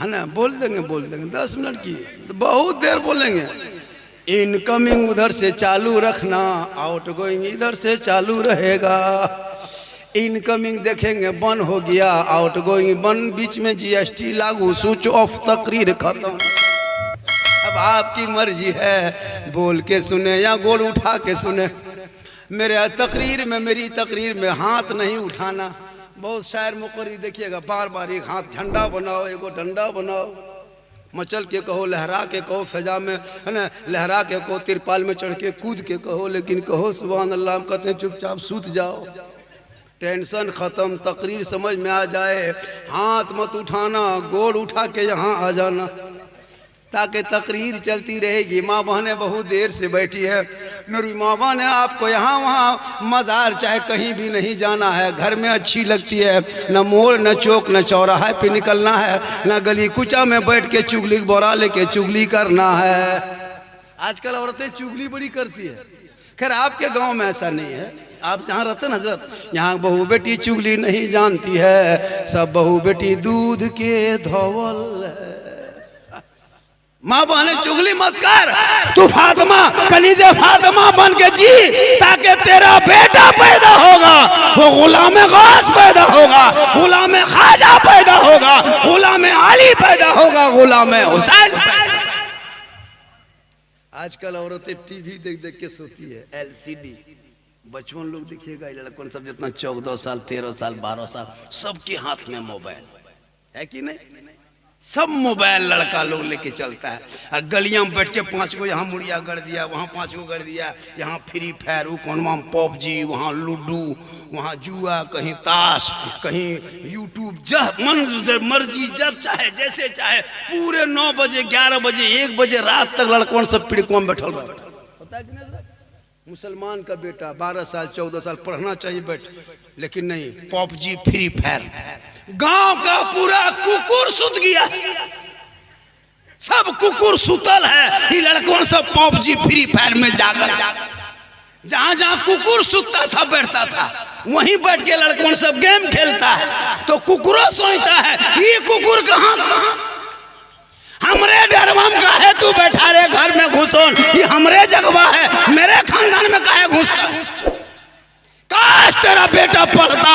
है ना, बोल देंगे 10 मिनट की तो बहुत देर बोलेंगे। इनकमिंग उधर से चालू रखना, आउटगोइंग इधर से चालू रहेगा। इनकमिंग देखेंगे बंद हो गया, आउटगोइंग बंद, बीच में जीएसटी लागू, स्विच ऑफ, तकरीर खत्म। अब आपकी मर्जी है, बोल के सुने या गोल उठा के सुने। मेरे तकरीर में, मेरी तकरीर में हाथ नहीं उठाना। बहुत शायर मुकर्री देखिएगा, बार बार एक हाथ झंडा बनाओ, एगो डंडा बनाओ, मचल के कहो, लहरा के कहो, फजा में है ना, लहरा के कहो, तिरपाल में चढ़ के कूद के कहो, लेकिन कहो सुभान अल्लाह। हम कहते हैं चुपचाप सूत जाओ, टेंशन ख़त्म, तकरीर समझ में आ जाए। हाथ मत उठाना, गोड़ उठा के यहाँ आ जाना, ताकि तकरीर चलती रहेगी। माँ बहनें बहुत देर से बैठी है। मेरी माँ बहन है, आपको यहाँ वहाँ मज़ार चाहे कहीं भी नहीं जाना है, घर में अच्छी लगती है। न मोड़, न चौक, न चौराहे पे निकलना है, न गली कुचा में बैठ के चुगली बोरा लेके चुगली करना है। आजकल औरतें चुगली बड़ी करती है। खैर आपके गांव में ऐसा नहीं है, आप जहाँ रहते हैं हजरत, यहाँ बहू बेटी चुगली नहीं जानती है, सब बहू बेटी दूध के धवल है। माँ बहने चुगली मत कर, तू फातिमा, कनीज़े फातिमा बन के जी, ताकि तेरा बेटा पैदा होगा, वो गुलाम गौस पैदा होगा, गुलाम ख्वाजा पैदा होगा, गुलाम अली पैदा होगा, गुलाम हुसैन। आजकल औरतें टीवी देख देख के सोती है, एलसीडी। बचपन लोग देखिएगा, लड़कों सब जितना 14 साल, 13 साल, 12 साल, सबके हाथ में मोबाइल है कि नहीं? सब मोबाइल लड़का लोग लेके चलता है। और गलियां में बैठ के 5 को यहाँ मुड़िया गढ़ दिया, वहाँ 5 को गढ़ दिया, यहाँ फ्री फायर, कौन वहाँ पबजी, वहाँ लूडो, वहाँ जुआ, कहीं ताश, कहीं यूट्यूब। जब मन मर्जी, जब चाहे जैसे चाहे, पूरे 9 बजे, 11 बजे, 1 बजे रात तक लड़कों सब पिड़कों में बैठल रहा। पता है कि नहीं? मुसलमान का बेटा 12 साल 14 साल पढ़ना चाहिए बैठ, लेकिन नहीं, पबजी, फ्री फायर। गांव का पूरा कुकुर सुत गया, सब कुकुर सुतल है, ये लड़कों सब पबजी फ्री फायर में जागल। जहां जहां कुकुर सुतता था, बैठता था, वहीं बैठ के लड़कों सब गेम खेलता है। तो कुकुरों सोचता है, ये कुकुर कहां हमरे डरवा में काहे तू बैठा रे घर में घुसोन, ये हमरे जगवा है, मेरे खानदान में काहे घुसता। काश तेरा बेटा पढ़ता,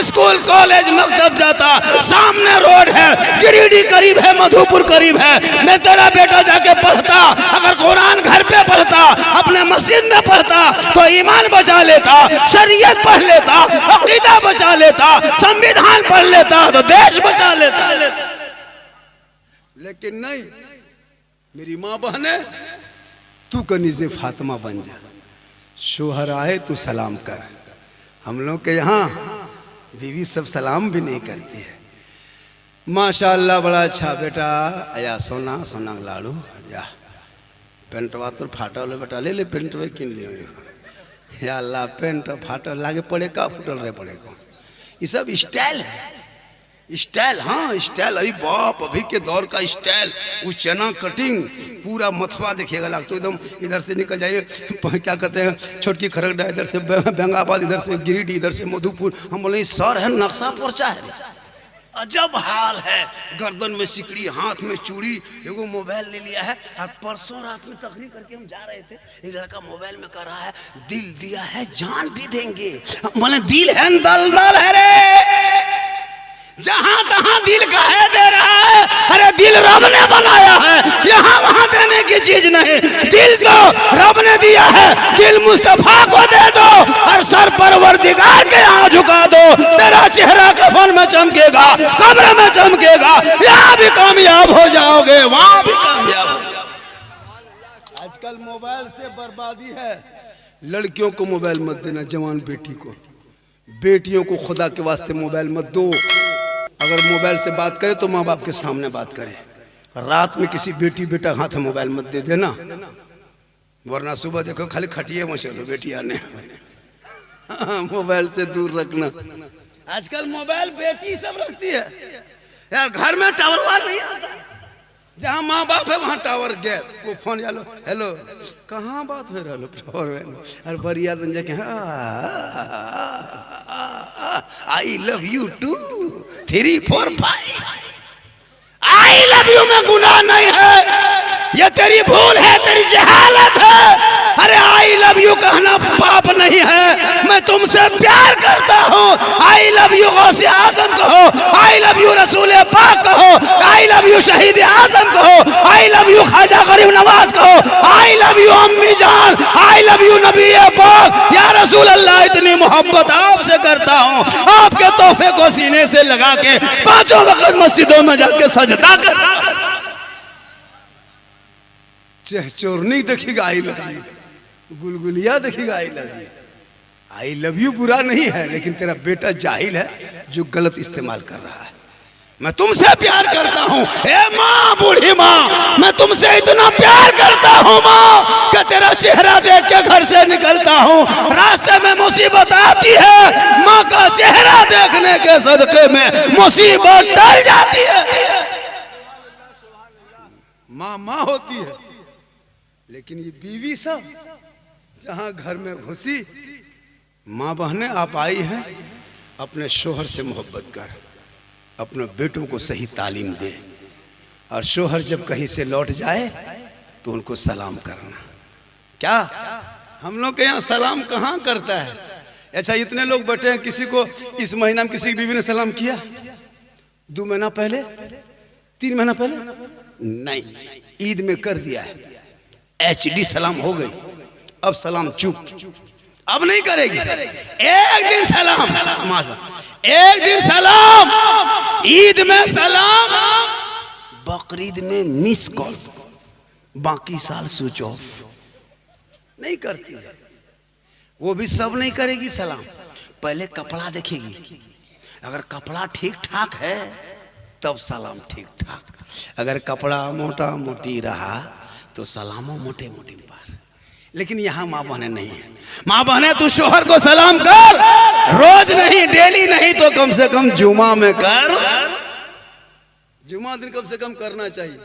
स्कूल कॉलेज मकतब जाता, सामने रोड है, गिरिडीह करीब है, मधुपुर करीब है, मैं तेरा बेटा जाके पढ़ता। अगर कुरान घर पे पढ़ता, अपने मस्जिद में पढ़ता, तो ईमान बचा लेता, शरीयत पढ़ लेता, अकीदा बचा लेता, संविधान पढ़ लेता, तो देश बचा लेता। लेकिन नहीं, मेरी माँ बहने, तू कनीज़े फातिमा बन जा, शोहर आए तो सलाम कर। हम लोग के यहाँ बीवी सब सलाम भी नहीं करती है। माशाअल्लाह बड़ा अच्छा बेटा, या सोना सोना लाड़ू, या पेंटवा तो फाटा ले बेटा, ले ले पेंटवे किन लियो, या अल्लाह पेंट फाटा लागे पड़े का फुटल रहे पड़े को। ये सब स्टाइल है, स्टाइल। हाँ स्टाइल, अरे बाप, अभी के दौर का स्टाइल। वो चना कटिंग, पूरा मथवा देखिएगा लगता तो एकदम, इधर से निकल जाइए क्या कहते हैं, छोटकी खरगडा, इधर से बेंगाबाद, इधर से गिरिडीह, इधर से मधुपुर। हम बोले सर है, नक्शा पर्चा है, अजब हाल है। गर्दन में सिकड़ी, हाथ में चूड़ी, एगो मोबाइल ले लिया है। और परसों रात में तकरीर करके हम जा रहे थे, एक लड़का मोबाइल में कर रहा है, दिल दिया है जान भी देंगे। बोले दिल है दल दल है रे, जहां तहां दिल काहे दे रहा है? अरे दिल रब ने बनाया है, यहाँ वहां देने की चीज नहीं। दिल तो रब ने दिया है, दिल मुस्तफा को दे दो और सर परवरदिगार के यहाँ झुका दो। तेरा चेहरा कफन में चमकेगा, कब्र में चमकेगा, यहाँ भी कामयाब हो जाओगे, वहां भी कामयाब हो जाओगे। आजकल मोबाइल से बर्बादी है। लड़कियों को मोबाइल मत देना, जवान बेटी को, बेटियों को खुदा के वास्ते मोबाइल मत दो। अगर मोबाइल से बात करे तो माँ बाप के सामने बात करे। रात में किसी बेटी बेटा हाथ में मोबाइल मत दे देना, वरना सुबह देखो खाली खटिए में चलो बेटिया ने। मोबाइल से दूर रखना। आजकल मोबाइल बेटी सब रखती है यार, घर में टावर वार नहीं आता। जहाँ माँ बाप है वहाँ टावर गए, वो फोन हेलो हेलो, कहाँ बात हो रहा टावर में। अरे बरिया दिन जाके I love you 2 3 4 5, I love love you में गुनाह नहीं है, ये तेरी भूल है, तेरी जहालत है। अरे आई लव यू कहना पाप नहीं है, मैं तुमसे प्यार करता हूँ। आई लव यू गौसे आजम कहो, आई लव यू रसूल पाक कहो, आई लव यू शहीद आजम कहो, आई लव यू ख्वाजा गरीब नवाज कहो, आई लव यू अम्मी जान, आई लव यू नबी पाक, या रसूल अल्लाह इतनी मोहब्बत आपसे करता हूँ, आपके तोहफे को सीने से लगा के पांचों वक्त मस्जिदों में जाके सजदा कर। चोर नहीं देखेगा आई लव यू, गुलगुलिया देखेगा I love you. I love you बुरा नहीं है, लेकिन तेरा बेटा जाहिल है जो गलत इस्तेमाल कर रहा है। मैं तुमसे प्यार करता हूँ, ए माँ, बूढ़ी माँ, मैं तुमसे इतना प्यार करता हूँ माँ कि तेरा चेहरा देख के घर से निकलता हूँ, रास्ते में मुसीबत आती है, माँ का चेहरा देखने के सदके में मुसीबत टल जाती है। माँ माँ होती है, लेकिन ये बीवी सब जहां घर में घुसी, माँ बहनें आप आई हैं, अपने शोहर से मोहब्बत कर, अपने बेटों को सही तालीम दे, और शोहर जब कहीं से लौट जाए तो उनको सलाम करना। क्या हम लोग के यहाँ सलाम कहाँ करता है? अच्छा, इतने लोग बैठे हैं, किसी को इस महीना में किसी की बीवी ने सलाम किया? 2 महीना पहले, 3 महीना पहले नहीं, ईद में कर दिया है, HD सलाम हो गई, अब सलाम चुप, अब नहीं करेगी। एक दिन सलाम, एक दिन सलाम, ईद में सलाम, बकरीद में मिस कॉल, बाकी साल स्विच ऑफ। नहीं करती है वो भी, सब नहीं करेगी सलाम। पहले कपड़ा देखेगी, अगर कपड़ा ठीक ठाक है तब सलाम ठीक ठाक, अगर कपड़ा मोटा मोटी रहा तो सलामों मोटे मोटे पार। लेकिन यहाँ माँ बहने नहीं है। माँ बहने तू शोहर को सलाम कर, रोज नहीं, डेली नहीं तो कम से कम जुमा में कर। जुमा दिन कम से कम करना चाहिए।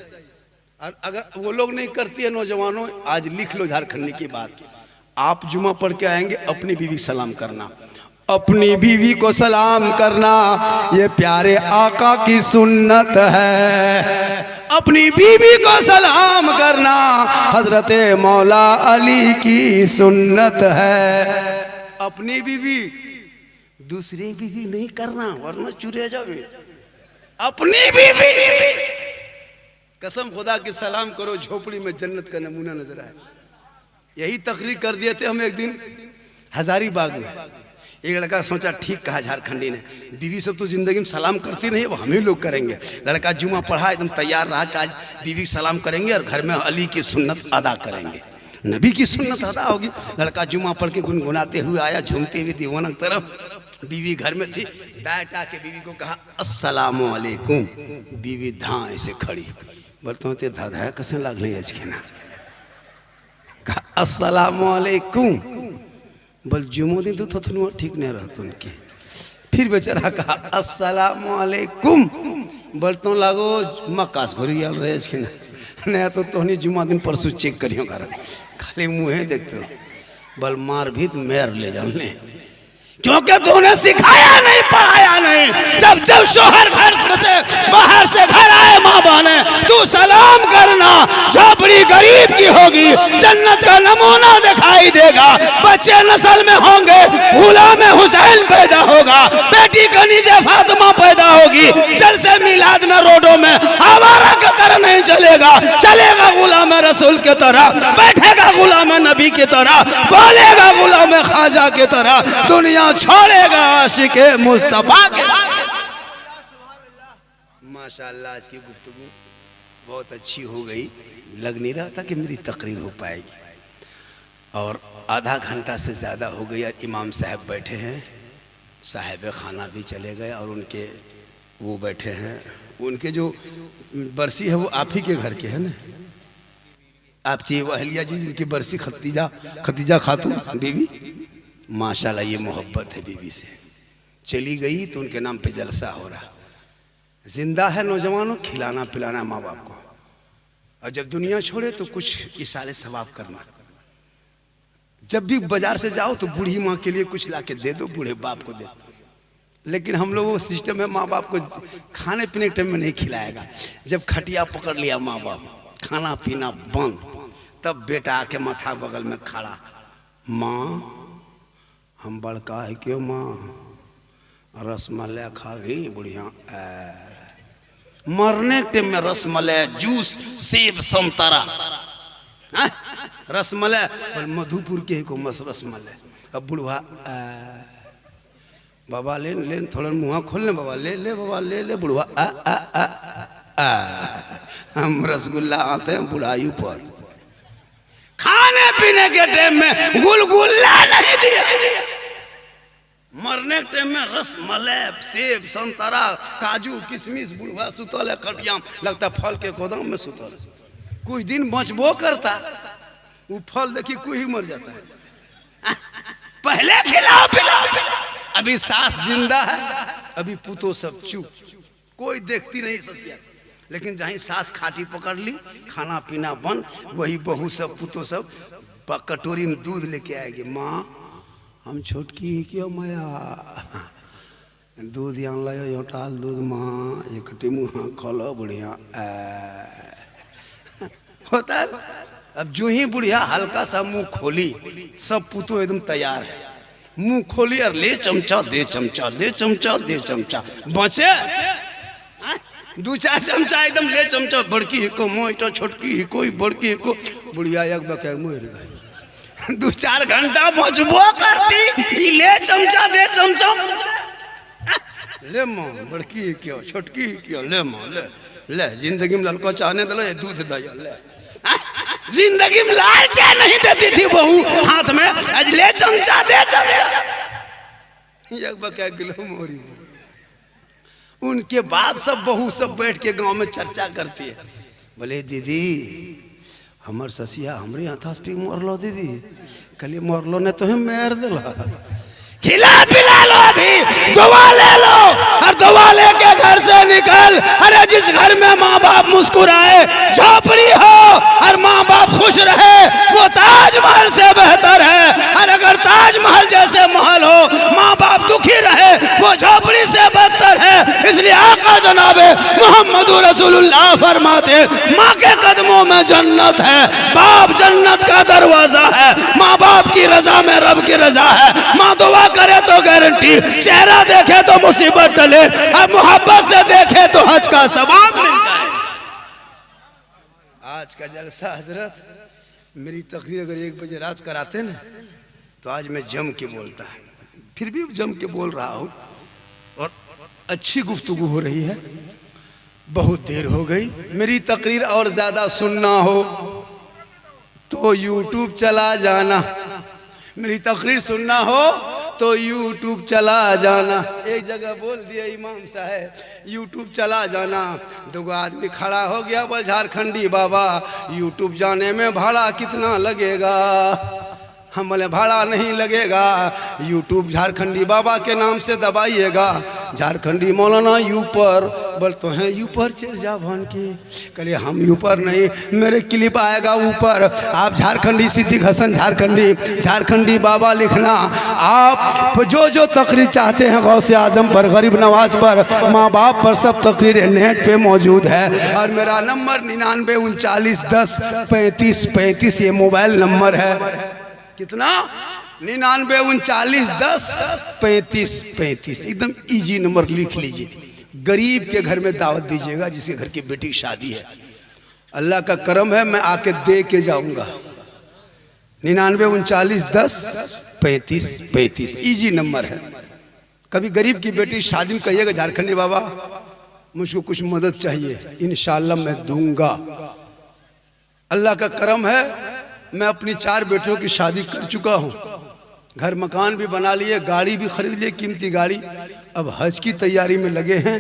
और अगर वो लोग नहीं करती है नौजवानों, आज लिख लो झारखंडी की बात, आप जुमा पढ़ के आएंगे, अपनी बीवी सलाम करना, अपनी बीवी को सलाम करना, ये प्यारे आका की सुन्नत है। अपनी बीवी को सलाम करना हजरत मौला अली की सुन्नत है। अपनी बीवी, दूसरी बीवी नहीं करना वरना चुरे जाओगे। अपनी बीवी, कसम खुदा की सलाम करो, झोपड़ी में जन्नत का नमूना नजर आए। यही तकरीर कर दिए थे हम एक दिन हजारीबाग में। एक लड़का सोचा, ठीक कहा झारखंडी ने, बीवी सब तो जिंदगी में सलाम करती नहीं, वो हम ही लोग करेंगे। लड़का जुमा पढ़ा, एकदम तैयार रहा कि आज बीवी सलाम करेंगे और घर में अली की सुन्नत अदा करेंगे, नबी की सुन्नत अदा होगी। लड़का जुमा पढ़ के गुनगुनाते हुए आया, झूमते हुए दीवाना की तरफ। बीवी घर में थी, डाटा के बीवी को कहा अस्सलामु अलैकुम। बीवी धां ऐसे खड़ी, बर्तन ते धाधा कैसे लागले आज के ना, कहा अस्सलामु अलैकुम। बल जुमो दिन तो थथनुआ ठीक नहीं रहता उनकी। फिर बेचारा कहा अस्सलामु अलैकुम। बर्तन लागो मकास घोरी आल रहे इसके ना तो तोहनी जुमा दिन परसों चेक करियो घर, खाली मुँह देखते हो। बल मार भी तो मेर ले जाने, क्योंकि तूने सिखाया नहीं, पढ़ाया नहीं। जब जब शोहर घर से बाहर से घर आए, माँ बहने तू सलाम करना। झोपड़ी गरीब की होगी, जन्नत का नमूना दिखाई देगा। बच्चे नस्ल में होंगे, गुलाम हुसैन पैदा होगा, बेटी कनीज़े फातिमा पैदा होगी। जलसे मिलाद में रोडों में आवारा की तरह नहीं चलेगा, चलेगा गुलाम रसूल की तरह, बैठेगा गुलाम नबी की तरह, बोलेगा गुलाम ख्वाजा की तरह, दुनिया छोड़ेगा आशिके मुस्तफा के। माशाअल्लाह, आज की गुफ्तगू बहुत अच्छी हो गई। लग नहीं रहा था कि मेरी तकरीर हो पाएगी, और आधा घंटा से ज़्यादा हो गई। इमाम साहब बैठे हैं, साहिब खाना भी चले गए, और उनके वो बैठे हैं। उनके जो बरसी है वो आप ही के घर के है ना, आपकी अहलिया जी जिनकी बरसी, खतीजा खातून बीवी। माशाल्लाह, ये मोहब्बत है बीवी से। चली गई तो उनके नाम पे जलसा हो रहा। जिंदा है नौजवानों, खिलाना पिलाना माँ बाप को, और जब दुनिया छोड़े तो कुछ इसाले सवाब करना। जब भी बाजार से जाओ तो बूढ़ी माँ के लिए कुछ ला के दे दो, बूढ़े बाप को दे। लेकिन हम लोगों का सिस्टम है माँ बाप को खाने पीने के टाइम में नहीं खिलाएगा। जब खटिया पकड़ लिया माँ बाप, खाना पीना बंद, तब बेटा आके माथा बगल में खड़ा, माँ हम बड़का है क्यों माँ, रसमलाई खा गई बुढ़िया। मरने के टाइम में रसमलाई, जूस, सेब, संतरा, रसमलाई, मधुपुर के को मस रसमलाई। अब बुढ़वा बाबा ले ले, थोड़ा मुँह खोल ले बाबा, ले ले बाबा, ले ले। बुढ़वा हम रसगुल्ला आते हैं बुढ़ाई पर। खाने पीने के टाइम में गुलगुल्ला नहीं दिया, मरने के टाइम में रसमलाई, सेब, संतरा, काजू, किशमिश। बुढ़वा सुतल है खटिया, लगता फल के गोदाम में सुतल। कुछ दिन बचबो करता, वो फल देखी कोई ही मर जाता है। पहले खिलाओ पिलाओ, अभी सास जिंदा है, अभी पुतो सब चुप, कोई देखती नहीं ससिया। लेकिन जहीं सास खाटी पकड़ ली, खाना पीना बंद, वही बहू सब पुतो सब कटोरी में दूध लेके आएगी। माँ हम छोटकी क्यों माया, दूध यहाँ लाओ, योटाल दूध माँ, एक मुँह खोलो बुढ़िया होता है। अब जो ही बुढ़िया हल्का सा मुंह खोली, सब पुतो एकदम तैयार है। मुंह खोली और ले चमचा दे चमचा, ले चमचा दे चमचा, बचे दो चार चमचा एकदम ले चमचा, बड़की ही को मोइटो, छोटकी ही कोई, बड़की ही को। बुढ़िया एक बके मुँह गई, 2-4 घंटा बचबो करती, ले चमचा दे चमचा, ले माँ बड़की क्यों, छोटकी क्यों, ले माँ ले ले। जिंदगी में ललको चाहने दलो, ये दूध दया ले। जिंदगी में लाल चाय नहीं देती थी बहू हाथ में, आज ले चमचा दे चमचा, एक बके किलो मोरी। उनके बाद सब बहू सब बैठ के गांव में चर्चा करती है, बोले दीदी हमार ससिया हमरे हाथ पे मरलो, दीदी कल मरलो ने तो हम मार दिला। खिला पिला लो, अभी दवा ले लो, और दवा लेके घर से निकल। अरे जिस घर में माँ बाप मुस्कुराए, झोपड़ी हो और माँ बाप खुश रहे, वो ताजमहल से बेहतर है। और अगर ताजमहल जैसे महल हो, माँ बाप दुखी रहे, वो झोपड़ी से बदतर है। इसलिए आका जनाबे मोहम्मद रसूलुल्लाह फरमाते, माँ के कदमों में जन्नत है, बाप जन्नत का दरवाजा है। माँ बाप की रजा में रब की रजा है। माँ दुआ करे तो गारंटी, चेहरा देखे तो मुसीबत टले, और मोहब्बत से देखे तो हज का सवाब मिल जाए। आज का जलसा हजरत, मेरी तकरीर अगर 1 बजे रात कराते ना, तो आज मैं जम के बोलता है, फिर भी जम के बोल रहा हूँ, और अच्छी गुफ्तगू हो रही है। बहुत देर हो गई, मेरी तकरीर और ज्यादा सुनना हो तो यूट्यूब चला जाना, मेरी तकरीर सुनना हो तो यूट्यूब चला जाना। एक जगह बोल दिया इमाम साहब, यूट्यूब चला जाना। 2 आदमी खड़ा हो गया, बोल झारखंडी बाबा यूट्यूब जाने में भाड़ा कितना लगेगा। हम बोले भाड़ा नहीं लगेगा, यूट्यूब झारखंडी बाबा के नाम से दबाइएगा। झारखंडी मौलाना ऊपर बोल तो हैं ऊपर चल जा भान की, कहिए हम ऊपर नहीं, मेरे क्लिप आएगा ऊपर, आप झारखंडी सिद्दीक हसन झारखंडी बाबा लिखना। आप जो तकरीर चाहते हैं गौसे आजम पर, गरीब नवाज पर, माँ बाप पर, सब तकरीर नेट पे मौजूद है। और मेरा नंबर 99 39 10 35 35, ये मोबाइल नंबर है। कितना? 99 39 10 35 35, एकदम इजी नंबर लिख लीजिए। गरीब के घर में दावत दीजिएगा, जिसके घर की बेटी की शादी है। अल्लाह का करम है, मैं आके दे के जाऊंगा। 99 39 10 35 35, इजी नंबर है। कभी गरीब की बेटी की शादी में कहिएगा, झारखंडी बाबा मुझको कुछ मदद चाहिए, इंशाअल्लाह मैं दूंगा। अल्लाह का करम है, मैं अपनी 4 बेटियों की शादी कर चुका हूँ, घर मकान भी बना लिए, गाड़ी भी खरीद लिए, कीमती गाड़ी। अब हज की तैयारी में लगे हैं।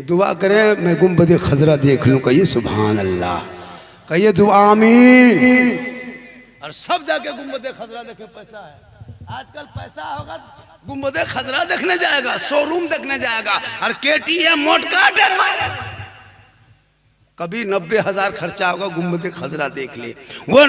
दुआ करें मैं गुंबद खजरा देख लूँ, कहिए सुभान अल्लाह, कहिए दुआ आमीन। और सब जाके गुंबद खजरा देखे, पैसा है आजकल, पैसा होगा गुंबद खजरा देखने जाएगा, शोरूम देखने जाएगा, और KTM मोटका कभी 90,000 खर्चा होगा, गुम्बद खजरा देख ले, वो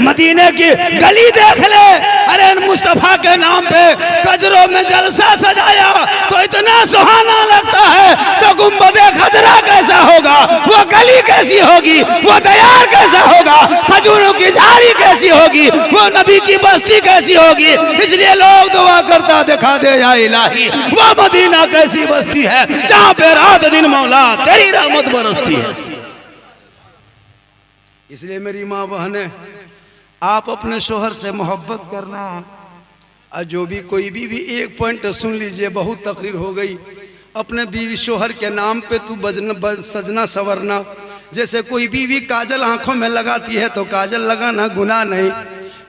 मदीने की गली देख ले। अरे मुस्तफा के नाम पे कजरों में जलसा सजाया तो इतना सुहाना लगता है, तो गुम्बद खजरा कैसा होगा, वो गली कैसी होगी, वो दयार कैसा होगा, खजूरों की झाड़ी कैसी होगी, वो नबी की बस्ती कैसी होगी। इसलिए लोग दुआ करता दिखा दे या इलाही, वो मदीना कैसी बस्ती है जहाँ पे रात दिन मौला तेरी रहमत बरसती है। इसलिए मेरी माँ बहने, आप अपने शोहर से मोहब्बत करना। और जो भी कोई भी एक पॉइंट सुन लीजिए, बहुत तकरीर हो गई। अपने बीवी शोहर के नाम पे तू सजना संवरना। जैसे कोई बीवी काजल आंखों में लगाती है तो काजल लगाना गुनाह नहीं,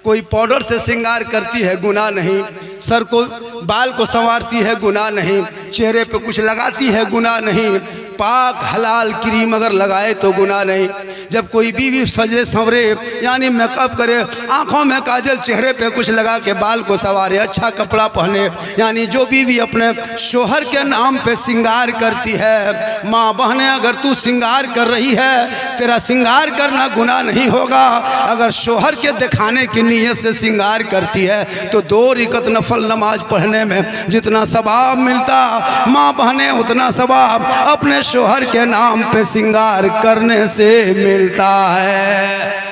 कोई पाउडर से श्रृंगार करती है गुनाह नहीं, सर को बाल को संवारती है गुनाह नहीं, चेहरे पे कुछ लगाती है गुनाह नहीं, पाक हलाल क्रीम अगर लगाए तो गुनाह नहीं। जब कोई बीवी सजे संवरे यानी मेकअप करे, आंखों में काजल, चेहरे पे कुछ लगा के बाल को संवारे, अच्छा कपड़ा पहने, यानी जो बीवी अपने शोहर के नाम पे श्रृंगार करती है। माँ बहने, अगर तू श्रृंगार कर रही है, तेरा श्रृंगार करना गुनाह नहीं होगा। अगर शोहर के दिखाने की नीयत से श्रृंगार करती है तो 2 रकात नफल नमाज पढ़ने में जितना सवाब मिलता, माँ बहने उतना सवाब अपने शोहर के नाम पे श्रृंगार करने से मिलता है।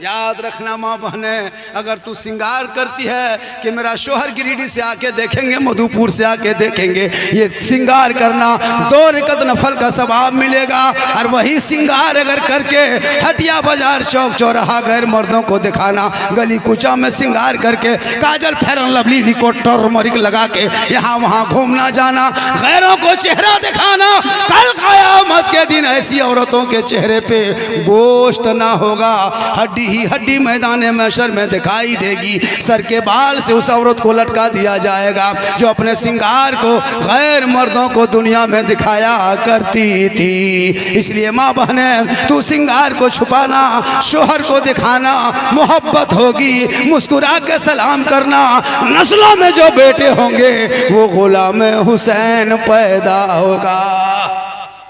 याद रखना माँ बहने, अगर तू श्रृंगार करती है कि मेरा शोहर गिरिडीह से आके देखेंगे, मधुपुर से आके देखेंगे, ये श्रृंगार करना 2 रकात नफल का सवाब मिलेगा। और वही श्रृंगार अगर करके हटिया बाजार चौक चौराहा गैर मर्दों को दिखाना, गली कूचा में श्रृंगार करके काजल फेरन लवली लिकोट टर्मरिक लगा के यहाँ वहाँ घूमना जाना, गैरों को चेहरा दिखाना, कल क़यामत के दिन ऐसी औरतों के चेहरे पे गोश्त ना होगा, हड्डी ही हड्डी मैदान महशर में दिखाई देगी। सर के बाल से उस औरत को लटका दिया जाएगा जो अपने श्रृंगार को गैर मर्दों को दुनिया में दिखाया करती थी। इसलिए माँ बहने, तू श्रृंगार को छुपाना, शोहर को दिखाना, मोहब्बत होगी, मुस्कुरा के सलाम करना। नस्लों में जो बेटे होंगे वो गुलाम हुसैन पैदा होगा।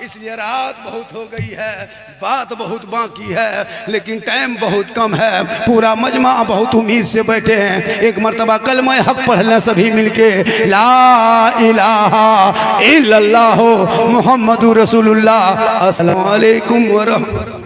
इसलिए रात बहुत हो गई है, बात बहुत बाकी है, लेकिन टाइम बहुत कम है। पूरा मजमा बहुत उम्मीद से बैठे हैं। एक मर्तबा कलमा हक पढ़ लें सभी मिलके, ला इलाहा इल्लल्लाह मुहम्मदुर रसूलुल्लाह। अस्सलामु अलैकुम व रहमतुल्लाह।